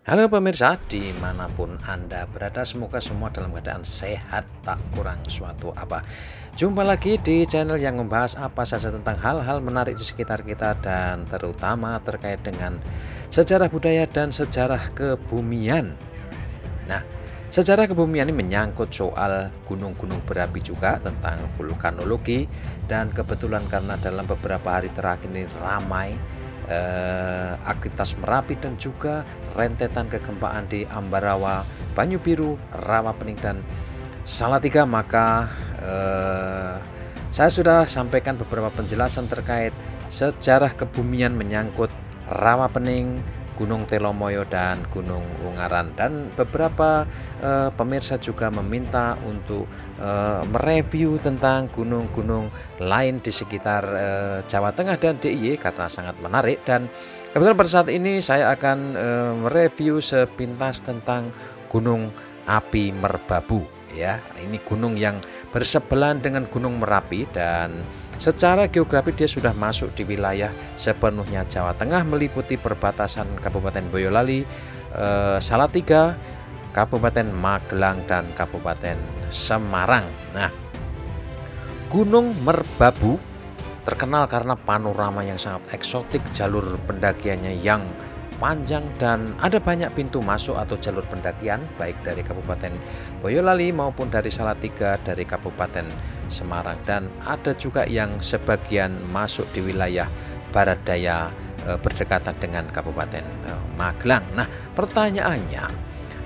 Halo pemirsa, dimanapun Anda berada, semoga semua dalam keadaan sehat, tak kurang suatu apa. Jumpa lagi di channel yang membahas apa saja tentang hal-hal menarik di sekitar kita dan terutama terkait dengan sejarah budaya dan sejarah kebumian. Nah, sejarah kebumian ini menyangkut soal gunung-gunung berapi juga, tentang vulkanologi, dan kebetulan karena dalam beberapa hari terakhir ini ramai aktivitas Merapi dan juga rentetan kegempaan di Ambarawa, Banyu Biru, Rawapening dan Salatiga, maka saya sudah sampaikan beberapa penjelasan terkait sejarah kebumian menyangkut Rawapening, Gunung Telomoyo dan Gunung Ungaran, dan beberapa pemirsa juga meminta untuk mereview tentang gunung-gunung lain di sekitar Jawa Tengah dan DIY karena sangat menarik. Dan kebetulan pada saat ini saya akan mereview sepintas tentang Gunung Api Merbabu. Ya, ini gunung yang bersebelahan dengan Gunung Merapi, dan secara geografi dia sudah masuk di wilayah sepenuhnya Jawa Tengah, meliputi perbatasan Kabupaten Boyolali, Salatiga, Kabupaten Magelang dan Kabupaten Semarang. Nah, Gunung Merbabu terkenal karena panorama yang sangat eksotik, jalur pendakiannya yang panjang, dan ada banyak pintu masuk atau jalur pendakian baik dari Kabupaten Boyolali maupun dari Salatiga, dari Kabupaten Semarang, dan ada juga yang sebagian masuk di wilayah barat daya berdekatan dengan Kabupaten Magelang. Nah, pertanyaannya,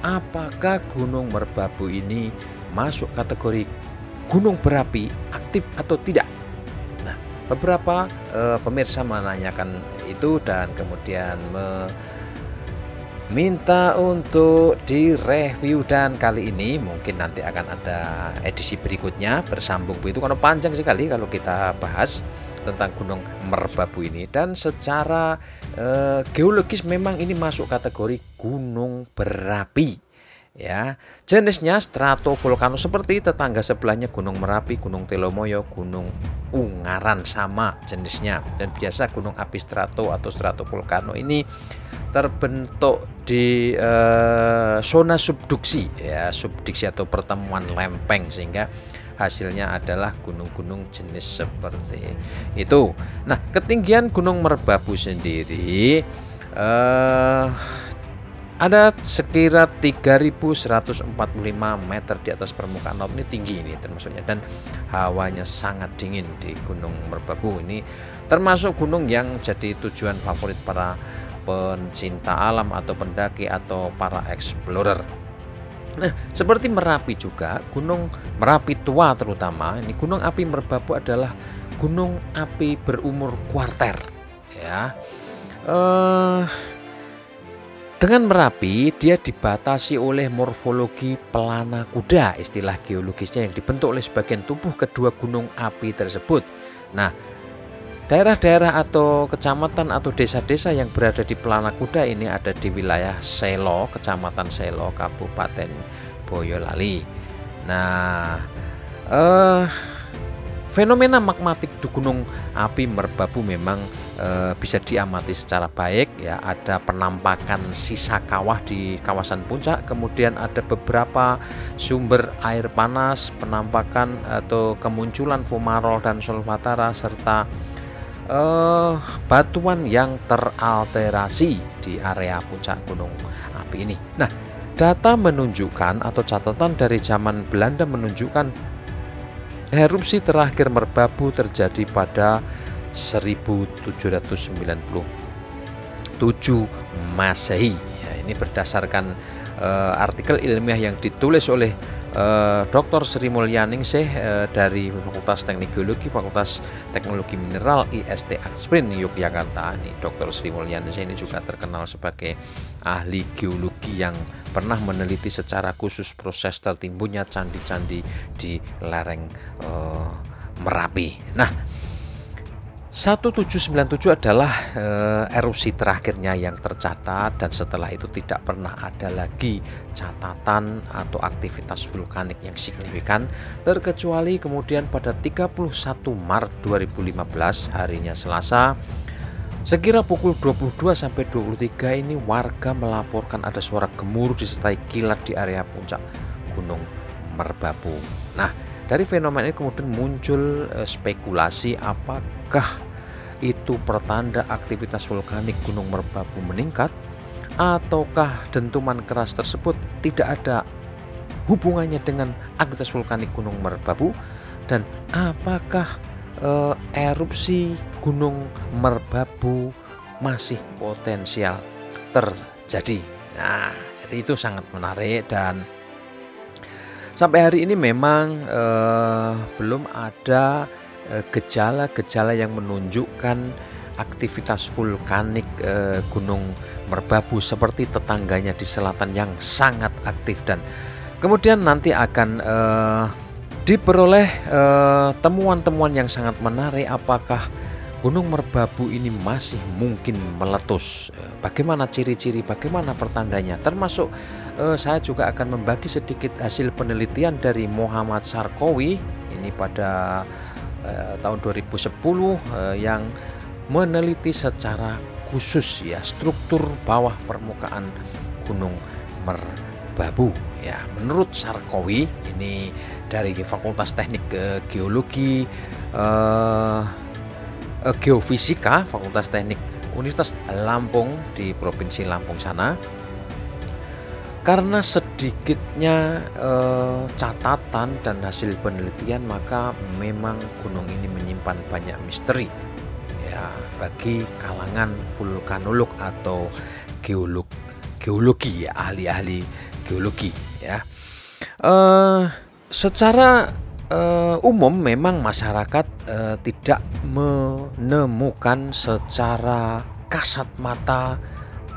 apakah Gunung Merbabu ini masuk kategori gunung berapi aktif atau tidak? Nah, beberapa pemirsa menanyakan itu dan kemudian meminta untuk direview, dan kali ini mungkin nanti akan ada edisi berikutnya bersambung begitu, karena panjang sekali kalau kita bahas tentang Gunung Merbabu ini. Dan secara geologis memang ini masuk kategori gunung berapi. Ya, jenisnya stratovolcano seperti tetangga sebelahnya Gunung Merapi, Gunung Telomoyo, Gunung Ungaran, sama jenisnya. Dan biasa gunung api strato atau stratovolcano ini terbentuk di zona subduksi, ya, subduksi atau pertemuan lempeng, sehingga hasilnya adalah gunung-gunung jenis seperti itu. Nah, ketinggian Gunung Merbabu sendiri ada sekira 3.145 meter di atas permukaan laut. Ini tinggi ini termasuknya, dan hawanya sangat dingin di Gunung Merbabu. Ini termasuk gunung yang jadi tujuan favorit para pencinta alam atau pendaki atau para explorer. Nah, seperti Merapi juga, Gunung Merapi tua terutama, ini Gunung Api Merbabu adalah gunung api berumur kuarter, ya. Dengan Merapi, dia dibatasi oleh morfologi pelana kuda, istilah geologisnya, yang dibentuk oleh sebagian tubuh kedua gunung api tersebut. Nah, daerah-daerah atau kecamatan atau desa-desa yang berada di pelana kuda ini ada di wilayah Selo, Kecamatan Selo, Kabupaten Boyolali. Nah, fenomena magmatik di Gunung Api Merbabu memang bisa diamati secara baik, ya. Ada penampakan sisa kawah di kawasan puncak, kemudian ada beberapa sumber air panas, penampakan atau kemunculan fumarol dan solvatara, serta batuan yang teralterasi di area puncak gunung api ini. Nah, data menunjukkan atau catatan dari zaman Belanda menunjukkan erupsi terakhir Merbabu terjadi pada 1797 Masehi. Ya, ini berdasarkan artikel ilmiah yang ditulis oleh Dr. Sri Mulyaningsih dari Fakultas Teknik Geologi, Fakultas Teknologi Mineral IST Aksprin Yogyakarta. Ini Dr. Sri Mulyaningsih ini juga terkenal sebagai ahli geologi yang pernah meneliti secara khusus proses tertimbunnya candi-candi di lereng Merapi. Nah, 1797 adalah erupsi terakhirnya yang tercatat, dan setelah itu tidak pernah ada lagi catatan atau aktivitas vulkanik yang signifikan, terkecuali kemudian pada 31 Maret 2015, harinya Selasa, Sekira pukul 22 sampai 23 ini warga melaporkan ada suara gemuruh disertai kilat di area puncak Gunung Merbabu. Nah, dari fenomena ini kemudian muncul spekulasi apakah itu pertanda aktivitas vulkanik Gunung Merbabu meningkat, ataukah dentuman keras tersebut tidak ada hubungannya dengan aktivitas vulkanik Gunung Merbabu, dan apakah erupsi Gunung Merbabu masih potensial terjadi. Nah, jadi itu sangat menarik, dan sampai hari ini memang belum ada gejala-gejala yang menunjukkan aktivitas vulkanik Gunung Merbabu seperti tetangganya di selatan yang sangat aktif, dan kemudian nanti akan diperoleh temuan-temuan yang sangat menarik apakah Gunung Merbabu ini masih mungkin meletus. Bagaimana ciri-ciri, bagaimana pertandanya, termasuk saya juga akan membagi sedikit hasil penelitian dari Muhammad Sarkowi ini pada tahun 2010 yang meneliti secara khusus ya struktur bawah permukaan Gunung Merbabu. Ya, menurut Sarkowi ini dari Fakultas Teknik Geologi Geofisika Fakultas Teknik Universitas Lampung di Provinsi Lampung sana, karena sedikitnya catatan dan hasil penelitian, maka memang gunung ini menyimpan banyak misteri ya bagi kalangan vulkanolog atau geologi ya, ahli-ahli geologi ya. Secara umum memang masyarakat tidak menemukan secara kasat mata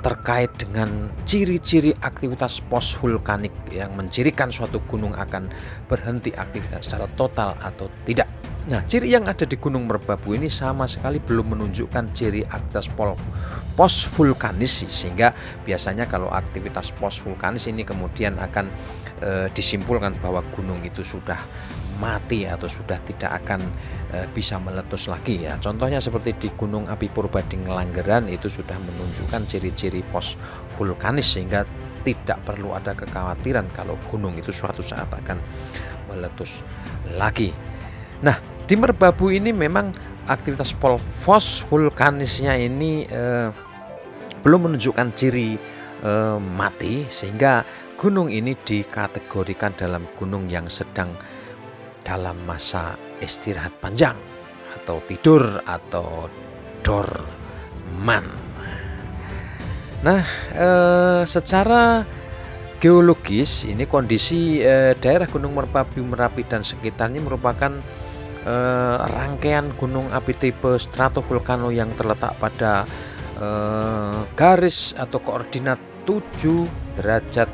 terkait dengan ciri-ciri aktivitas post-vulkanik yang mencirikan suatu gunung akan berhenti aktivitas secara total atau tidak. Nah, ciri yang ada di Gunung Merbabu ini sama sekali belum menunjukkan ciri aktivitas post-vulkanis, sehingga biasanya kalau aktivitas post-vulkanis ini kemudian akan disimpulkan bahwa gunung itu sudah mati atau sudah tidak akan bisa meletus lagi ya. Contohnya seperti di Gunung Api Purba di Ngelanggeran itu sudah menunjukkan ciri-ciri post-vulkanis, sehingga tidak perlu ada kekhawatiran kalau gunung itu suatu saat akan meletus lagi. Nah, di Merbabu ini memang aktivitas post-vulkanisnya ini belum menunjukkan ciri mati, sehingga gunung ini dikategorikan dalam gunung yang sedang dalam masa istirahat panjang atau tidur atau dorman. Nah, secara geologis ini kondisi daerah Gunung Merbabu, Merapi dan sekitarnya merupakan rangkaian gunung api tipe stratovulkano yang terletak pada garis atau koordinat 7 derajat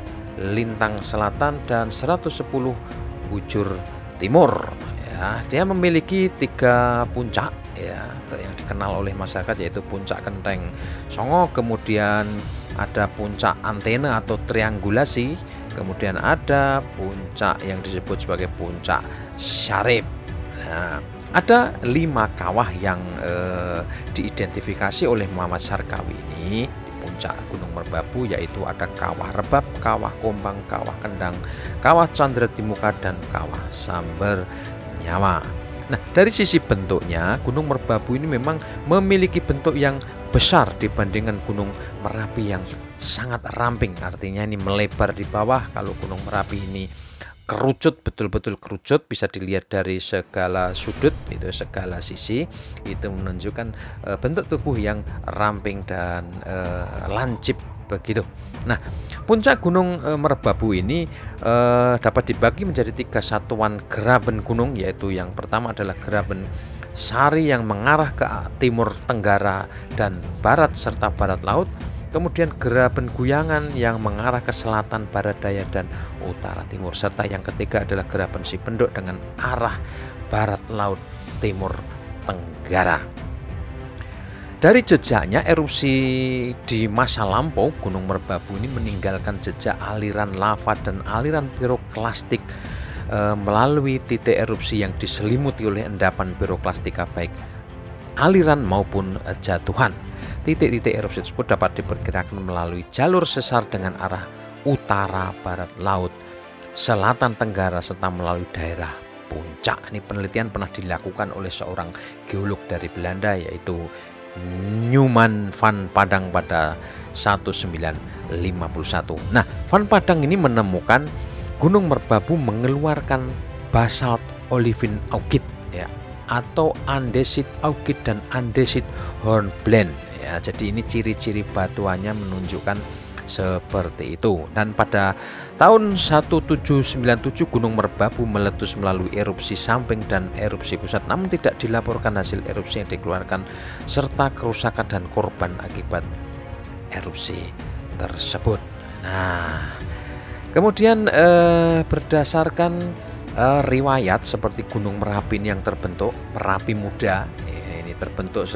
lintang selatan dan 110 bujur timur ya. Dia memiliki 3 puncak ya yang dikenal oleh masyarakat, yaitu puncak Kenteng Songo, kemudian ada puncak antena atau triangulasi, kemudian ada puncak yang disebut sebagai puncak Syarif. Nah, ada 5 kawah yang diidentifikasi oleh Muhammad Sarkowi ini di puncak Gunung Merbabu, yaitu ada Kawah Rebab, Kawah Kombang, Kawah Kendang, Kawah Candra Timuka, dan Kawah Samber Nyawa. Nah, dari sisi bentuknya Gunung Merbabu ini memang memiliki bentuk yang besar dibandingkan Gunung Merapi yang sangat ramping, artinya ini melebar di bawah. Kalau Gunung Merapi ini kerucut, betul-betul kerucut, bisa dilihat dari segala sudut, itu segala sisi, itu menunjukkan bentuk tubuh yang ramping dan lancip begitu. Nah, puncak Gunung Merbabu ini dapat dibagi menjadi 3 satuan graben gunung, yaitu yang pertama adalah graben Sari yang mengarah ke timur tenggara dan barat serta barat laut, kemudian graben Guyangan yang mengarah ke selatan, barat daya, dan utara timur, serta yang ketiga adalah graben Sipendok dengan arah barat laut timur tenggara. Dari jejaknya erupsi di masa lampau, Gunung Merbabu ini meninggalkan jejak aliran lava dan aliran piroklastik melalui titik erupsi yang diselimuti oleh endapan piroklastika baik aliran maupun jatuhan. Titik-titik erupsi tersebut dapat diperkirakan melalui jalur sesar dengan arah utara barat laut, selatan tenggara, serta melalui daerah puncak. Ini penelitian pernah dilakukan oleh seorang geolog dari Belanda, yaitu Newman van Padang pada 1951. Nah, Van Padang ini menemukan Gunung Merbabu mengeluarkan basalt olivine augite ya, atau andesit augite dan andesit hornblende ya. Jadi ini ciri-ciri batuannya menunjukkan seperti itu. Dan pada tahun 1797 Gunung Merbabu meletus melalui erupsi samping dan erupsi pusat, namun tidak dilaporkan hasil erupsi yang dikeluarkan serta kerusakan dan korban akibat erupsi tersebut. Nah, kemudian berdasarkan riwayat seperti Gunung Merapi ini yang terbentuk, Merapi Muda ini terbentuk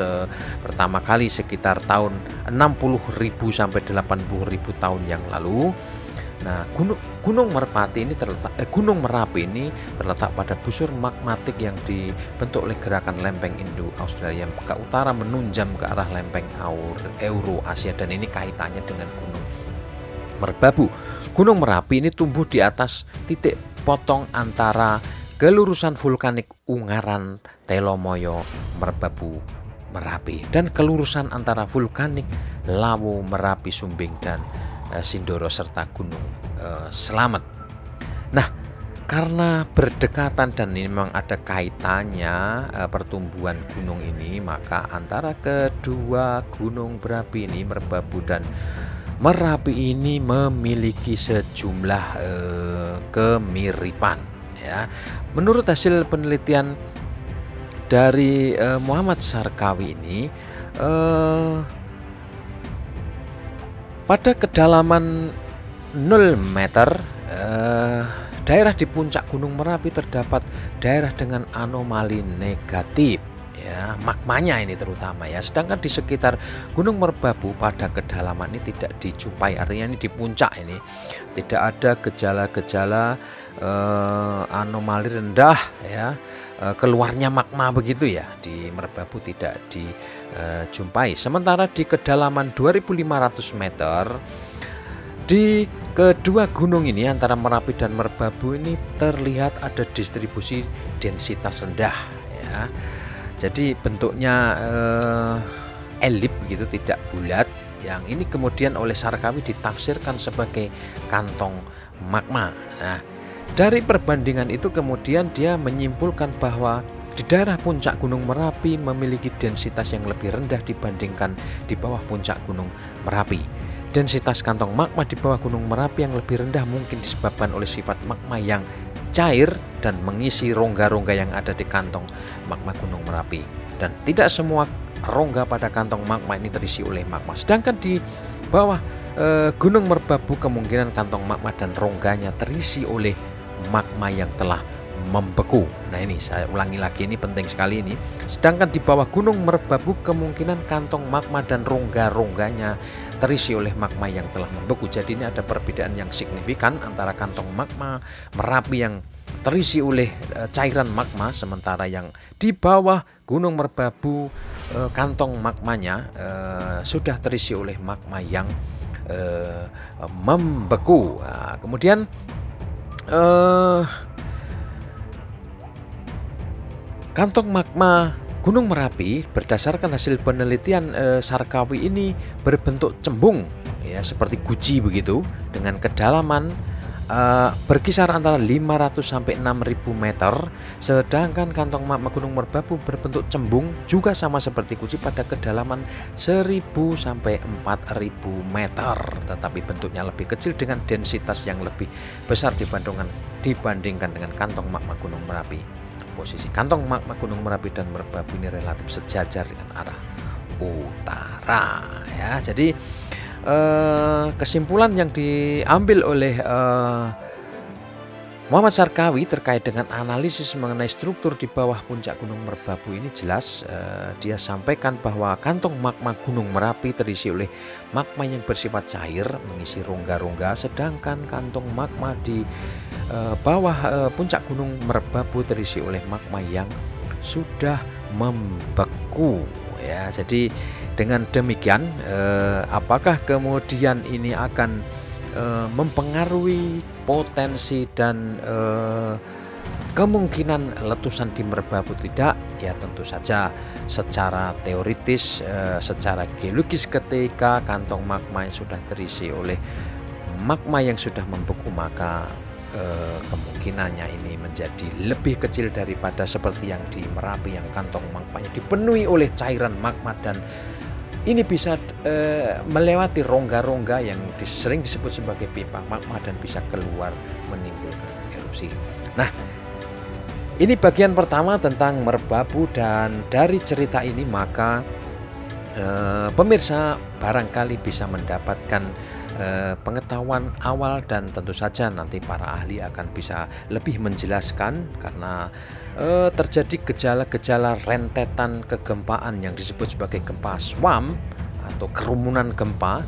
pertama kali sekitar tahun 60.000 sampai 80.000 tahun yang lalu. Nah, Gunung Merpati ini Gunung Merapi ini terletak pada busur magmatik yang dibentuk oleh gerakan lempeng Indo-Australia yang ke utara menunjam ke arah lempeng Eurasia, dan ini kaitannya dengan Gunung Merbabu. Gunung Merapi ini tumbuh di atas titik potong antara kelurusan vulkanik Ungaran, Telomoyo, Merbabu, Merapi, dan kelurusan antara vulkanik Lawu, Merapi, Sumbing, dan Sindoro serta Gunung Slamet. Nah, karena berdekatan dan ini memang ada kaitannya pertumbuhan gunung ini, maka antara kedua gunung berapi ini, Merbabu dan Merapi ini memiliki sejumlah kemiripan ya. Menurut hasil penelitian dari Muhammad Sarkawi ini, pada kedalaman 0 meter daerah di puncak Gunung Merapi terdapat daerah dengan anomali negatif ya, magmanya ini terutama ya. Sedangkan di sekitar Gunung Merbabu pada kedalaman ini tidak dijumpai, artinya ini di puncak ini tidak ada gejala-gejala anomali rendah ya, keluarnya magma begitu ya. Di Merbabu tidak dijumpai. Sementara di kedalaman 2.500 meter di kedua gunung ini antara Merapi dan Merbabu ini terlihat ada distribusi densitas rendah ya. Jadi bentuknya elip begitu, tidak bulat. Yang ini kemudian oleh Sarkawi ditafsirkan sebagai kantong magma. Nah, dari perbandingan itu kemudian dia menyimpulkan bahwa di daerah puncak Gunung Merapi memiliki densitas yang lebih rendah dibandingkan di bawah puncak Gunung Merapi. Densitas kantong magma di bawah Gunung Merapi yang lebih rendah mungkin disebabkan oleh sifat magma yang cair dan mengisi rongga-rongga yang ada di kantong magma Gunung Merapi. Dan tidak semua rongga pada kantong magma ini terisi oleh magma. Sedangkan di bawah Gunung Merbabu kemungkinan kantong magma dan rongganya terisi oleh magma yang telah membeku. Nah, ini saya ulangi lagi, ini penting sekali ini. Sedangkan di bawah Gunung Merbabu kemungkinan kantong magma dan rongga-rongganya terisi oleh magma yang telah membeku. Jadi ini ada perbedaan yang signifikan antara kantong magma Merapi yang terisi oleh cairan magma, sementara yang di bawah Gunung Merbabu kantong magmanya sudah terisi oleh magma yang membeku. Nah, kemudian kantong magma Gunung Merapi berdasarkan hasil penelitian Sarkawi ini berbentuk cembung ya, seperti guci begitu, dengan kedalaman berkisar antara 500 sampai 6.000 meter. Sedangkan kantong magma Gunung Merbabu berbentuk cembung juga sama seperti guci pada kedalaman 1.000 sampai 4.000 meter, tetapi bentuknya lebih kecil dengan densitas yang lebih besar dibandingkan dengan kantong magma Gunung Merapi. Posisi kantong magma Gunung Merapi dan Merbabu ini relatif sejajar dengan arah utara ya. Jadi kesimpulan yang diambil oleh Muhammad Sarkawi terkait dengan analisis mengenai struktur di bawah puncak Gunung Merbabu ini jelas. Dia sampaikan bahwa kantong magma Gunung Merapi terisi oleh magma yang bersifat cair mengisi rongga-rongga, sedangkan kantong magma di bawah puncak Gunung Merbabu terisi oleh magma yang sudah membeku ya. Jadi dengan demikian apakah kemudian ini akan mempengaruhi potensi dan kemungkinan letusan di Merbabu? Tidak, ya tentu saja secara teoritis, secara geologis ketika kantong magma yang sudah terisi oleh magma yang sudah membeku, maka kemungkinannya ini menjadi lebih kecil daripada seperti yang di Merapi yang kantong magmanya dipenuhi oleh cairan magma dan ini bisa melewati rongga-rongga yang sering disebut sebagai pipa magma dan bisa keluar menimbulkan erupsi. Nah, ini bagian pertama tentang Merbabu, dan dari cerita ini maka pemirsa barangkali bisa mendapatkan pengetahuan awal, dan tentu saja nanti para ahli akan bisa lebih menjelaskan karena terjadi gejala-gejala rentetan kegempaan yang disebut sebagai gempa swam atau kerumunan gempa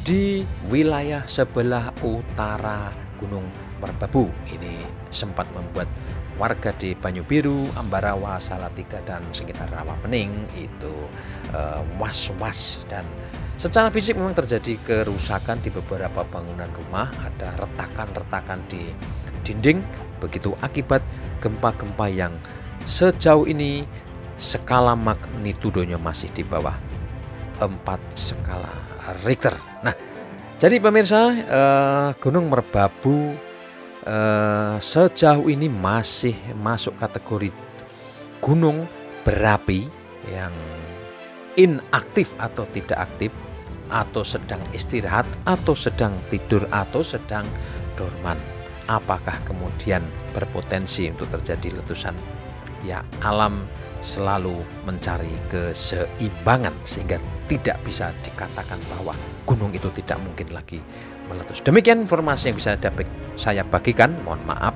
di wilayah sebelah utara Gunung Merbabu. Ini sempat membuat warga di Banyu Biru, Ambarawa, Salatiga dan sekitar Rawapening itu was-was, dan secara fisik memang terjadi kerusakan di beberapa bangunan rumah, ada retakan-retakan di dinding, begitu akibat gempa-gempa yang sejauh ini skala magnitudonya masih di bawah 4 skala Richter. Nah, jadi pemirsa, Gunung Merbabu sejauh ini masih masuk kategori gunung berapi yang inaktif atau tidak aktif, atau sedang istirahat, atau sedang tidur, atau sedang dorman. Apakah kemudian berpotensi untuk terjadi letusan? Ya, alam selalu mencari keseimbangan sehingga tidak bisa dikatakan bahwa gunung itu tidak mungkin lagi meletus. Demikian informasi yang bisa saya bagikan. Mohon maaf,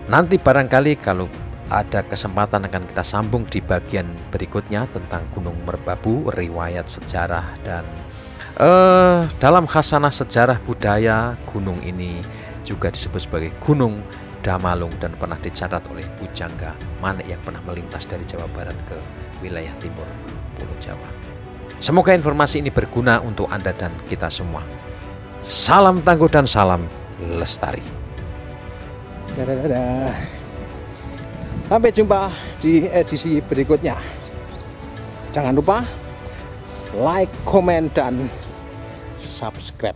nanti barangkali kalau ada kesempatan akan kita sambung di bagian berikutnya tentang Gunung Merbabu, riwayat sejarah, dan dalam khasanah sejarah budaya gunung ini juga disebut sebagai Gunung Damalung dan pernah dicatat oleh Pujangga Manik yang pernah melintas dari Jawa Barat ke wilayah timur Pulau Jawa. Semoga informasi ini berguna untuk Anda dan kita semua. Salam tangguh dan salam lestari. Dadah. Sampai jumpa di edisi berikutnya. Jangan lupa like, komen, dan subscribe.